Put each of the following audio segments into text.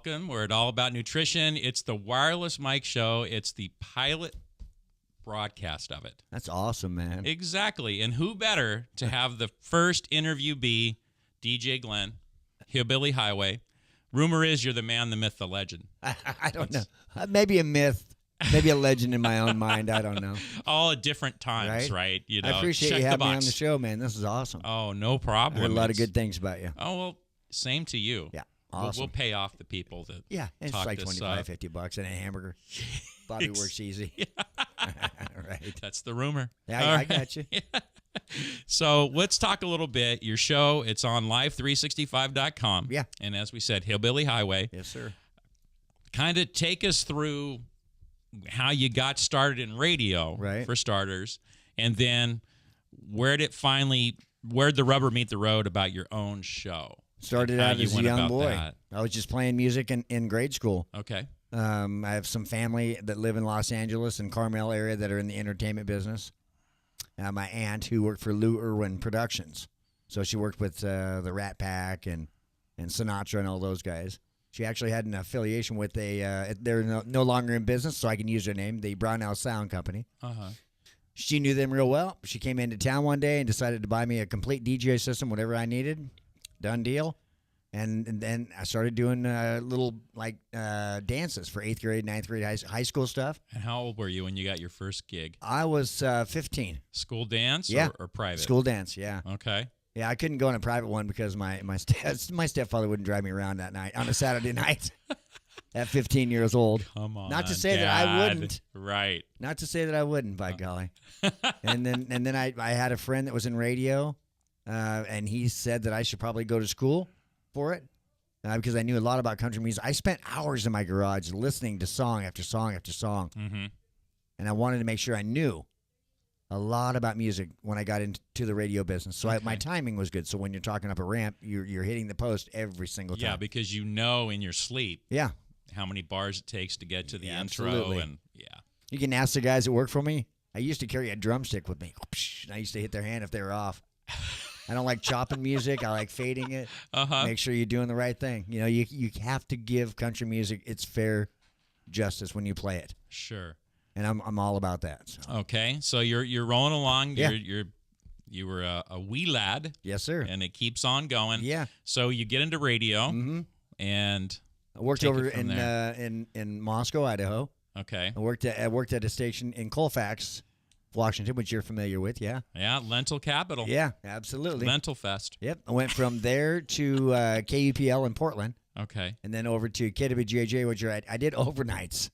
welcome. We're at All About Nutrition. It's the Wireless Mike Show. It's the pilot broadcast of it. That's awesome, man. Exactly. And who better to have the first interview be DJ Glenn, Hillbilly Highway. Rumor is you're the man, the myth, the legend. I don't know. Maybe a myth. Maybe a legend in my own mind. I don't know. All at different times, right? You know, I appreciate check you the having me box. on the show, man. This is awesome. Oh, no problem. I heard a lot of good things about you. Oh, well, same to you. Yeah, awesome. We'll pay off the people that it's talk like this $25, $50 and a hamburger. Bobby works easy. Right. That's the rumor. Yeah, I got you. So let's talk a little bit. Your show, it's on live365.com. Yeah. And as we said, Hillbilly Highway. Yes, sir. Kind of take us through how you got started in radio, right, for starters, and then where'd the rubber meet the road about your own show? Started out as a young boy. That. I was just playing music in grade school. Okay. I have some family that live in Los Angeles and Carmel area that are in the entertainment business. My aunt, who worked for Lou Irwin Productions, so she worked with the Rat Pack and Sinatra and all those guys. She actually had an affiliation with they're no longer in business, so I can use their name, the Brownell Sound Company. Uh-huh. She knew them real well. She came into town one day and decided to buy me a complete DJ system, whatever I needed. Done deal. And then I started doing little dances for 8th grade, 9th grade high school stuff. And how old were you when you got your first gig? I was 15. School dance or private? School dance, yeah. Okay. Yeah, I couldn't go in a private one because my stepfather wouldn't drive me around that night on a Saturday night at 15 years old. Come on, not to say Dad. that I wouldn't. Right. Not to say that I wouldn't, by golly. and then I had a friend that was in radio, and he said that I should probably go to school for it because I knew a lot about country music. I spent hours in my garage listening to song after song after song, and I wanted to make sure I knew a lot about music when I got into the radio business. So my timing was good. So when you're talking up a ramp, you're hitting the post every single time. Yeah, because you know in your sleep how many bars it takes to get to the intro. Absolutely. And you can ask the guys that work for me. I used to carry a drumstick with me. And I used to hit their hand if they were off. I don't like chopping music. I like fading it. Make sure you're doing the right thing. You know, you have to give country music its fair justice when you play it. Sure. And I'm all about that. So. Okay, so you're rolling along. Yeah. You were a wee lad. Yes, sir. And it keeps on going. Yeah. So you get into radio, and I worked over in Moscow, Idaho. Okay. I worked at a station in Colfax, Washington, which you're familiar with. Yeah. Yeah, Lentil Capital. Yeah, absolutely. Lentil Fest. Yep. I went from there to KUPL in Portland. Okay. And then over to KWGJ, which I did overnights.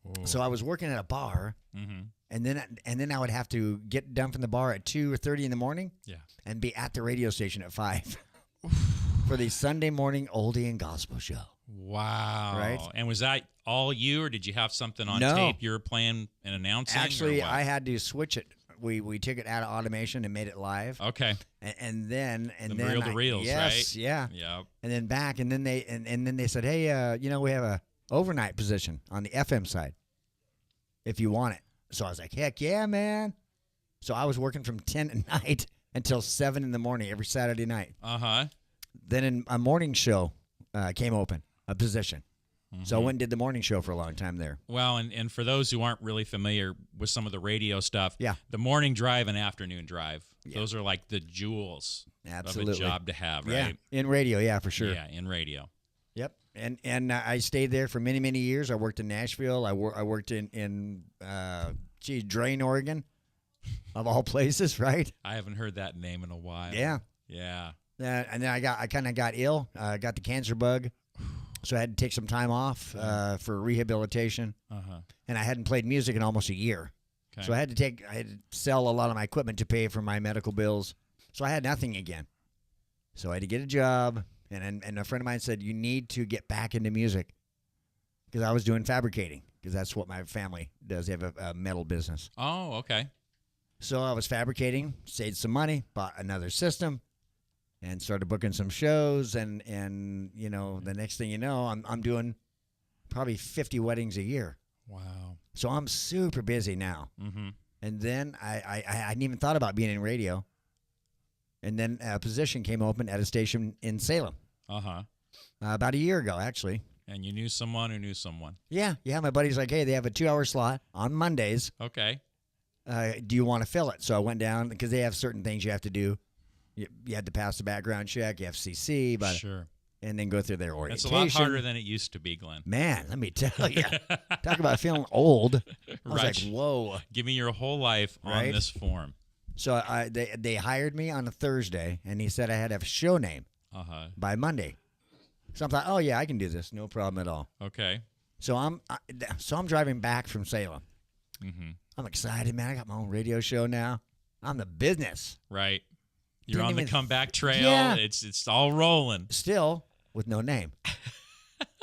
Ooh. So I was working at a bar, and then I would have to get done from the bar at 2:30 in the morning, and be at the radio station at 5 for the Sunday morning oldie and gospel show. Wow! Right? And was that all you, or did you have something on tape you were playing and announcing? Actually, I had to switch it. We took it out of automation and made it live. Okay. And then reel to reels, yes, right? Yeah. Yep. And then back, and then they said, hey, we have a overnight position on the FM side if you want it. So I was like, heck yeah, man. So I was working from 10 at night until 7 in the morning every Saturday night. Then a morning show came open, a position. So I went and did the morning show for a long time there. Well, and for those who aren't really familiar with some of the radio stuff, the morning drive and afternoon drive, those are like the jewels of a job to have, right? Yeah, in radio, for sure. Yeah, in radio. Yep, and I stayed there for many, many years. I worked in Nashville. I worked in Drain, Oregon, of all places, right? I haven't heard that name in a while. Yeah. And then I kind of got ill. Got the cancer bug, so I had to take some time off for rehabilitation. And I hadn't played music in almost a year, so I had to sell a lot of my equipment to pay for my medical bills. So I had nothing again. So I had to get a job. And a friend of mine said, you need to get back into music, because I was doing fabricating, because that's what my family does. They have a metal business. Oh, okay. So I was fabricating, saved some money, bought another system, and started booking some shows. And the next thing you know, I'm doing probably 50 weddings a year. Wow. So I'm super busy now. And then I hadn't even thought about being in radio. And then a position came open at a station in Salem. About a year ago, actually. And you knew someone who knew someone. Yeah. My buddy's like, hey, they have a 2-hour slot on Mondays. Okay. Do you want to fill it? So I went down because they have certain things you have to do. You had to pass the background check, FCC, but sure. And then go through their orientation. It's a lot harder than it used to be, Glenn. Man, let me tell you. Talk about feeling old. I was like, whoa. Give me your whole life on this form. So they hired me on a Thursday, and he said I had to have a show name by Monday. So I thought, oh, yeah, I can do this. No problem at all. Okay. So I'm driving back from Salem. Mm-hmm. I'm excited, man. I got my own radio show now. I'm the business. Right. You're on the comeback trail. Yeah. It's all rolling. Still with no name.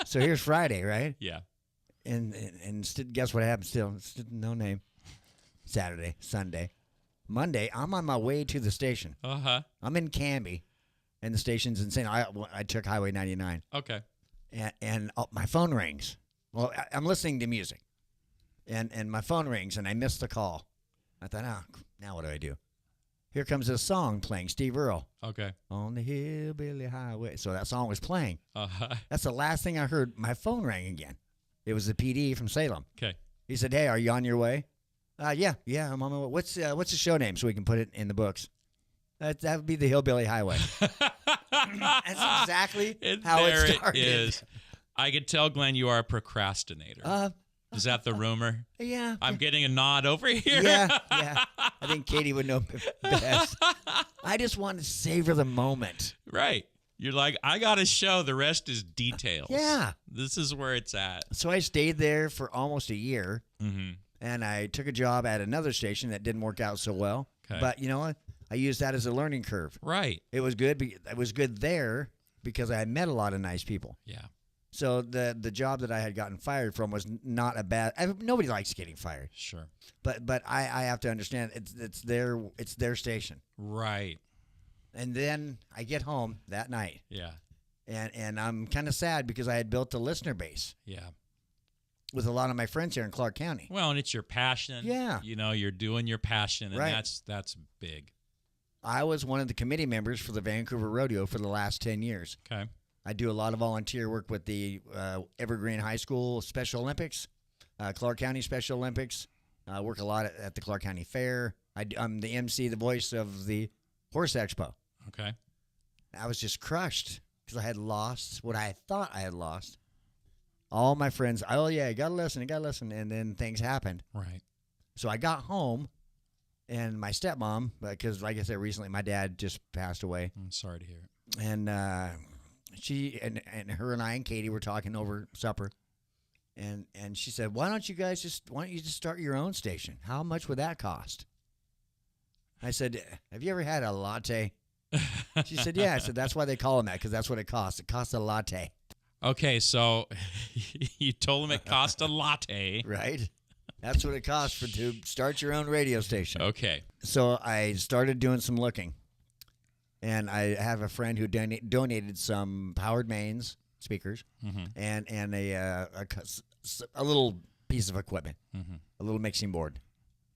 So here's Friday, right? Yeah. And guess what happened? Still no name. Saturday, Sunday, Monday. I'm on my way to the station. I'm in Canby, and the station's insane. I took Highway 99. Okay. And my phone rings. Well, I'm listening to music, and my phone rings, and I missed the call. I thought, now what do I do? Here comes this song playing, Steve Earle. Okay. On the Hillbilly Highway. So that song was playing. That's the last thing I heard. My phone rang again. It was the PD from Salem. Okay. He said, hey, are you on your way? Yeah, I'm on my way. What's the show name so we can put it in the books? That would be the Hillbilly Highway. That's exactly how it started. It is. I could tell, Glenn, you are a procrastinator. Is that the rumor? Yeah. I'm getting a nod over here. Yeah. I think Katie would know best. I just want to savor the moment. Right. You're like, I got a show. The rest is details. Yeah. This is where it's at. So I stayed there for almost a year, mm-hmm. and I took a job at another station that didn't work out so well. Okay. But you know what? I used that as a learning curve. Right. It was good. It was good there because I met a lot of nice people. Yeah. So the job that I had gotten fired from was not a bad. Nobody likes getting fired. Sure. But I have to understand it's their station. Right. And then I get home that night. Yeah. And I'm kind of sad because I had built a listener base. Yeah. With a lot of my friends here in Clark County. Well, and it's your passion. Yeah. You know, you're doing your passion, and right. that's big. I was one of the committee members for the Vancouver Rodeo for the last 10 years. Okay. I do a lot of volunteer work with the Evergreen High School Special Olympics, Clark County Special Olympics. I work a lot at the Clark County Fair. I'm the MC, the voice of the Horse Expo. Okay. I was just crushed because I had lost what I thought I had lost. All my friends, oh, yeah, you got to listen. And then things happened. Right. So I got home, and my stepmom, because like I said recently, my dad just passed away. I'm sorry to hear it. And she and her and I and Katie were talking over supper, and she said, why don't you just start your own station? How much would that cost? I said, have you ever had a latte? She said, yeah. I said, that's why they call them that, because that's what it costs. It costs a latte. Okay, so you told them it cost a latte. Right. That's what it costs to start your own radio station. Okay. So I started doing some looking. And I have a friend who donated some Howard Maines speakers mm-hmm. and a little piece of equipment, mm-hmm. a little mixing board.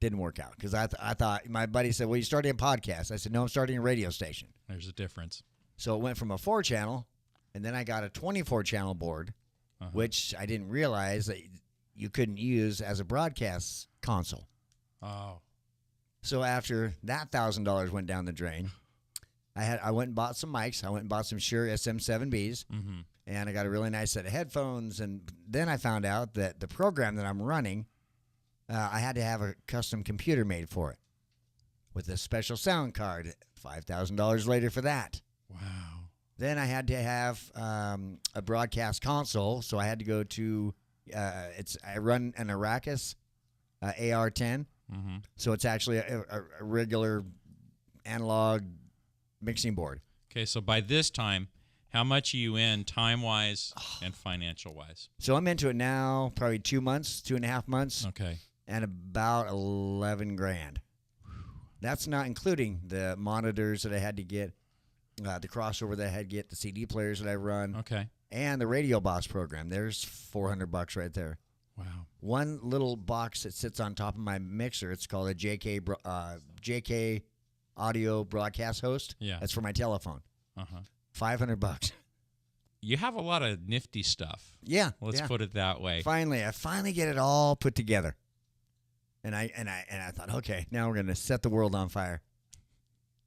Didn't work out because I thought, my buddy said, well, you started a podcast. I said, no, I'm starting a radio station. There's a difference. So it went from a 4-channel, and then I got a 24-channel board, which I didn't realize that you couldn't use as a broadcast console. Oh. So after that $1,000 went down the drain, I went and bought some mics. I went and bought some Shure SM7Bs, mm-hmm. and I got a really nice set of headphones. And then I found out that the program that I'm running, I had to have a custom computer made for it with a special sound card. $5,000 later for that. Wow. Then I had to have a broadcast console, so I had to go to I run an Arrakis AR10, mm-hmm. so it's actually a regular analog mixing board. Okay, so by this time, how much are you in time-wise and financial-wise? So I'm into it now, probably 2.5 months. Okay. And about $11,000. That's not including the monitors that I had to get, the crossover that I had to get, the CD players that I run. Okay. And the Radio Boss program. There's $400 right there. Wow. One little box that sits on top of my mixer, it's called a JK Audio Broadcast Host. Yeah. That's for my telephone. $500. you have a lot of nifty stuff. Yeah. Let's put it that way. I finally get it all put together. And I thought, okay, now we're going to set the world on fire.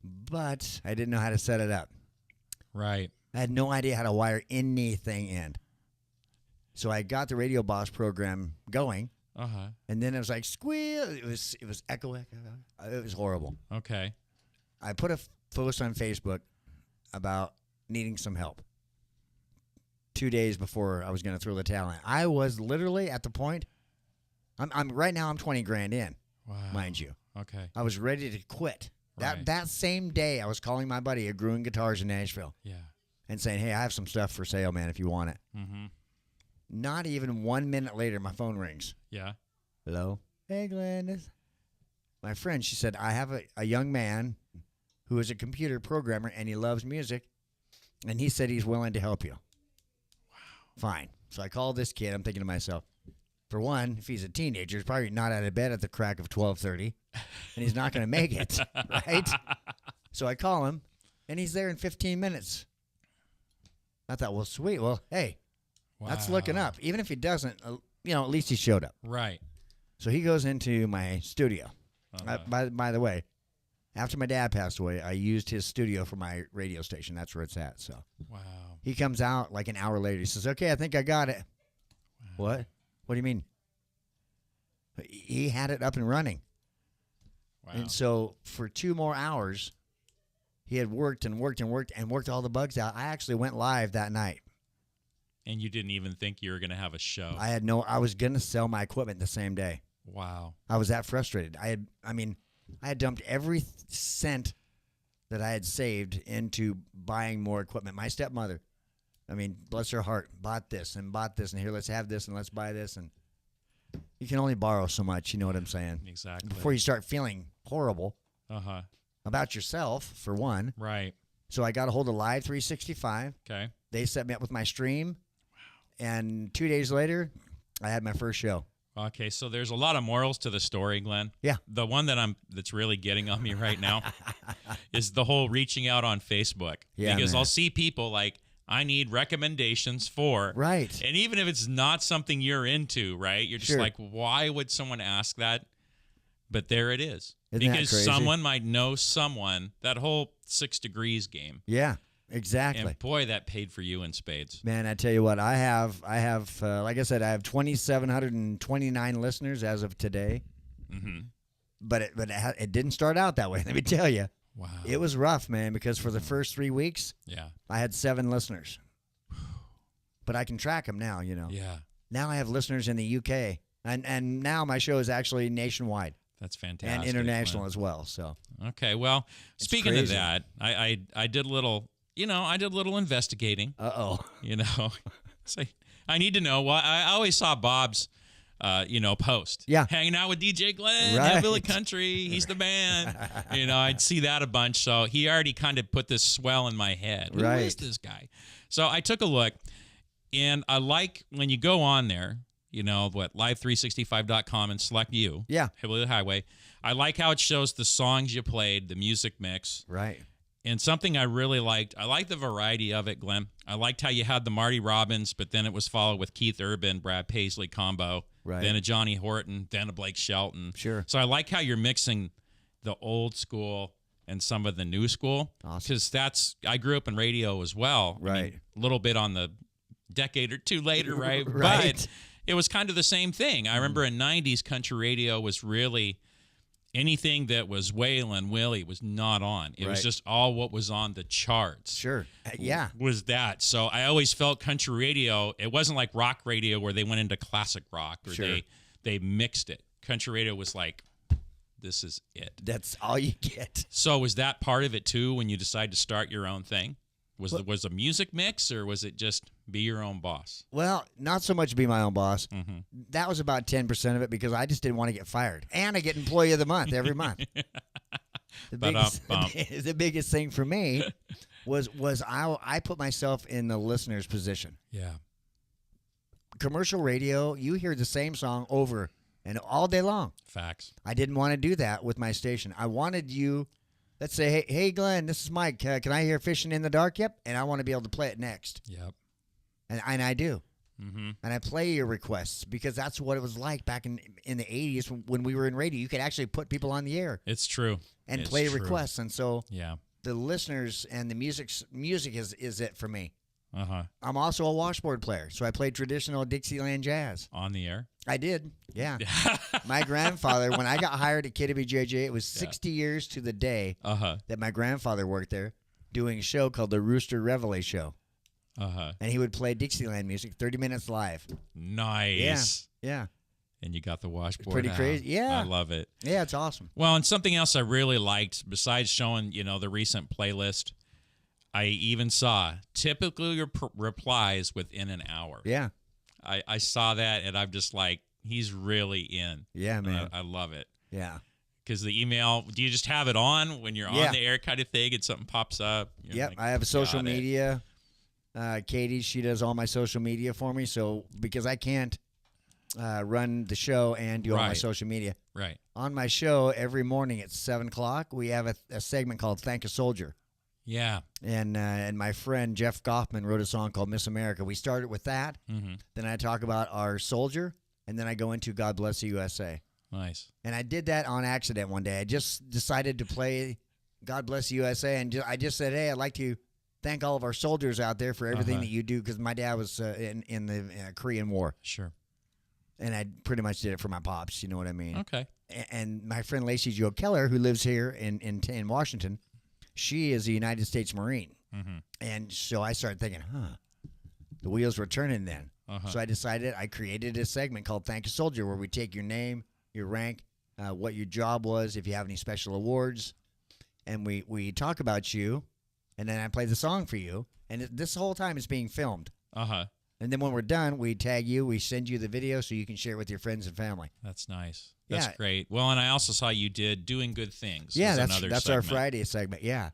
But I didn't know how to set it up. Right. I had no idea how to wire anything in. So I got the Radio Boss program going. Uh-huh. And then it was like squeal. It was echo. It was horrible. Okay. I put a post on Facebook about needing some help 2 days before I was going to throw the towel in. I was literally at the point. I'm right now. I'm 20 grand in, mind you. Okay. I was ready to quit. Right. That same day, I was calling my buddy at Gruen Guitars in Nashville. Yeah. And saying, hey, I have some stuff for sale, man, if you want it. Mm-hmm. Not even 1 minute later, my phone rings. Yeah. Hello? Hey, Glenn. My friend, she said, I have a young man who is a computer programmer, and he loves music, and he said he's willing to help you. Wow. Fine. So I called this kid. I'm thinking to myself, for one, if he's a teenager, he's probably not out of bed at the crack of 12:30, and he's not going to make it, right? So I call him, and he's there in 15 minutes. I thought, well, sweet. Well, hey, that's looking up. Even if he doesn't, at least he showed up. Right. So he goes into my studio. By the way, after my dad passed away, I used his studio for my radio station. That's where it's at. So wow. He comes out like an hour later. He says, okay, I think I got it. Wow. What do you mean? He had it up and running. Wow. And so for 2 more hours, he had worked all the bugs out. I actually went live that night. And you didn't even think you were going to have a show. I was going to sell my equipment the same day. Wow. I was that frustrated. I had dumped every cent that I had saved into buying more equipment. My stepmother, bless her heart, bought this, and here, let's have this, and let's buy this. And you can only borrow so much, you know what I'm saying? Exactly. Before you start feeling horrible uh-huh. about yourself, for one. Right. So I got a hold of Live 365. Okay. They set me up with my stream. Wow. And 2 days later, I had my first show. Okay, so there's a lot of morals to the story, Glenn. Yeah. The one that's really getting on me right now is the whole reaching out on Facebook. Yeah, because man. I'll see people like, I need recommendations for. Right. And even if it's not something you're into, right? You're just like, why would someone ask that? But there it is. Isn't because that crazy? Someone might know someone. That whole 6 degrees game. Yeah. Exactly. And boy, that paid for you in spades. Man, I tell you what, I have, like I said, I have 2,729 listeners as of today. Mm-hmm. But it didn't start out that way. Let me tell you. Wow. It was rough, man, because for the first 3 weeks, I had 7 listeners. But I can track them now, Yeah. Now I have listeners in the UK, and now my show is actually nationwide. That's fantastic. And international as well. So. Okay, well, speaking of that, I did a little. I did a little investigating. Uh-oh. So I need to know. Well, I always saw Bob's, post. Yeah. Hanging out with DJ Glenn, right. Hillbilly Country. He's the man. I'd see that a bunch. So he already kind of put this swell in my head. Who is this guy? So I took a look, and I like when you go on there, live365.com and select you. Yeah. Hillbilly Highway. I like how it shows the songs you played, the music mix. Right. And something I really liked, I liked the variety of it, Glenn. I liked how you had the Marty Robbins, but then it was followed with Keith Urban, Brad Paisley combo, right. then a Johnny Horton, then a Blake Shelton. Sure. So I like how you're mixing the old school and some of the new school. Awesome. Because I grew up in radio as well. Right. A little bit on the decade or two later, right? Right. But it was kind of the same thing. I remember in 90s, country radio was really... anything that was Waylon Willie was not on. It was just all what was on the charts. Sure. Yeah. Was that. So I always felt country radio, it wasn't like rock radio where they went into classic rock or they mixed it. Country radio was like, this is it. That's all you get. So was that part of it too when you decided to start your own thing? Was a music mix or was it just be your own boss? Well, not so much be my own boss. Mm-hmm. That was about 10% of it because I just didn't want to get fired. And I get Employee of the Month every month. The biggest thing for me was I put myself in the listener's position. Yeah. Commercial radio, you hear the same song over and all day long. Facts. I didn't want to do that with my station. I wanted you... Let's say, hey, Glenn, this is Mike. Can I hear Fishing in the Dark? Yep. And I want to be able to play it next. Yep. and I do. Mm-hmm. And I play your requests because that's what it was like back in the 80s when we were in radio. You could actually put people on the air. It's true. And it's play true. requests. And so yeah, the listeners and the music is it for me. Uh-huh. I'm also a washboard player, so I played traditional Dixieland jazz. On the air? I did, yeah. My grandfather, when I got hired at KWJJ, it was 60 years to the day that my grandfather worked there doing a show called the Rooster Reveille Show. And he would play Dixieland music, 30 minutes live. Nice. Yeah. And you got the washboard Pretty out. crazy. Yeah. I love it. Yeah, it's awesome. Well, and something else I really liked, besides showing, the recent playlist, I even saw typically your replies within an hour. Yeah. I saw that, and I'm just like, he's really in. Yeah, man. I love it. Yeah. Because the email, do you just have it on when you're on the air kind of thing and something pops up? Yep. Like, I have a social media. Katie, she does all my social media for me. So because I can't run the show and do all my social media. Right. On my show, every morning at 7 o'clock, we have a segment called Thank a Soldier. Yeah. And my friend Jeff Goffman wrote a song called Miss America. We started with that. Mm-hmm. Then I talk about our soldier. And then I go into God Bless the USA. Nice. And I did that on accident one day. I just decided to play God Bless the USA. And I just said, hey, I'd like to thank all of our soldiers out there for everything that you do. Because my dad was in the Korean War. Sure. And I pretty much did it for my pops. You know what I mean? Okay. And my friend Lacey Jo Keller, who lives here in Washington, she is a United States Marine. Mm-hmm. And so I started thinking, the wheels were turning then. So I decided I created a segment called Thank a Soldier where we take your name, your rank, what your job was, if you have any special awards, and we talk about you, and then I play the song for you. And this whole time is being filmed. And then when we're done, we tag you, we send you the video so you can share it with your friends and family. That's nice. That's great. Well, and I also saw you did Doing Good Things. Yeah, that's our Friday segment. Yeah.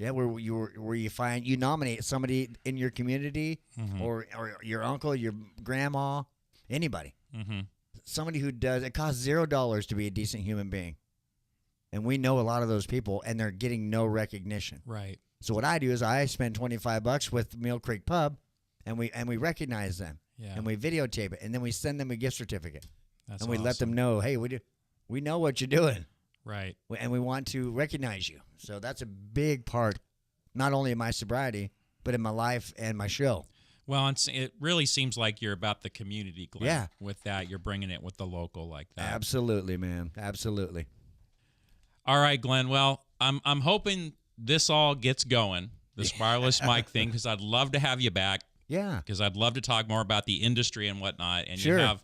Yeah, where you nominate somebody in your community or your uncle, your grandma, anybody. Mm-hmm. Somebody who does, it costs $0 to be a decent human being. And we know a lot of those people, and they're getting no recognition. Right. So what I do is I spend $25 with Mill Creek Pub, and we recognize them. Yeah. And we videotape it, and then we send them a gift certificate. That's we let them know, hey, we know what you're doing. Right. And we want to recognize you. So that's a big part, not only in my sobriety, but in my life and my show. Well, it really seems like you're about the community, Glenn. Yeah. With that, you're bringing it with the local like that. Absolutely, man. Absolutely. All right, Glenn. Well, I'm hoping this all gets going, this wireless mic thing, because I'd love to have you back. Yeah. Because I'd love to talk more about the industry and whatnot. And sure.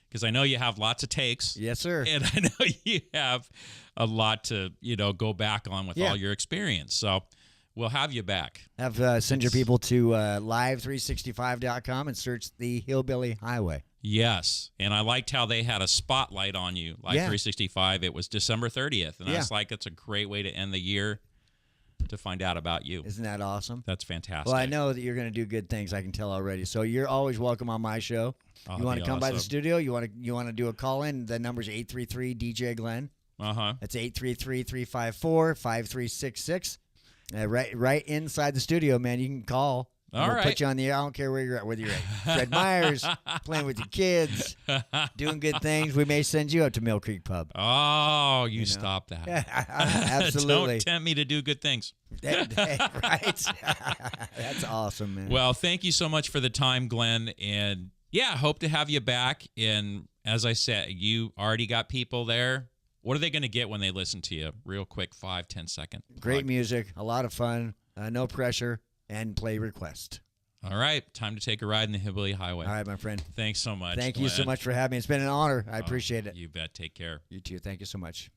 Because I know you have lots of takes. Yes, sir. And I know you have a lot to, go back on with all your experience. So we'll have you back. Send your people to live365.com and search the Hillbilly Highway. Yes. And I liked how they had a spotlight on you, Live 365. It was December 30th. And I was like, it's a great way to end the year to find out about you. Isn't that awesome? That's fantastic. Well, I know that you're going to do good things. I can tell already. So you're always welcome on my show. You want to come by the studio? You want to do a call in? The number's 833 DJ Glenn. That's 833-354-5366. Right inside the studio, man. You can call. We'll put you on the air. I don't care where you're at. Whether you're at Fred Meyer's, playing with your kids, doing good things, we may send you out to Mill Creek Pub. Oh, you stop that. Absolutely. Don't tempt me to do good things. Right? That's awesome, man. Well, thank you so much for the time, Glenn. And, hope to have you back. And as I said, you already got people there. What are they going to get when they listen to you? Real quick, 5-10 second. Great music, a lot of fun, no pressure. And play request. All right. Time to take a ride in the Hillbilly Highway. All right, my friend. Thanks so much. Thank you so much for having me. It's been an honor. I appreciate it. You bet. Take care. You too. Thank you so much.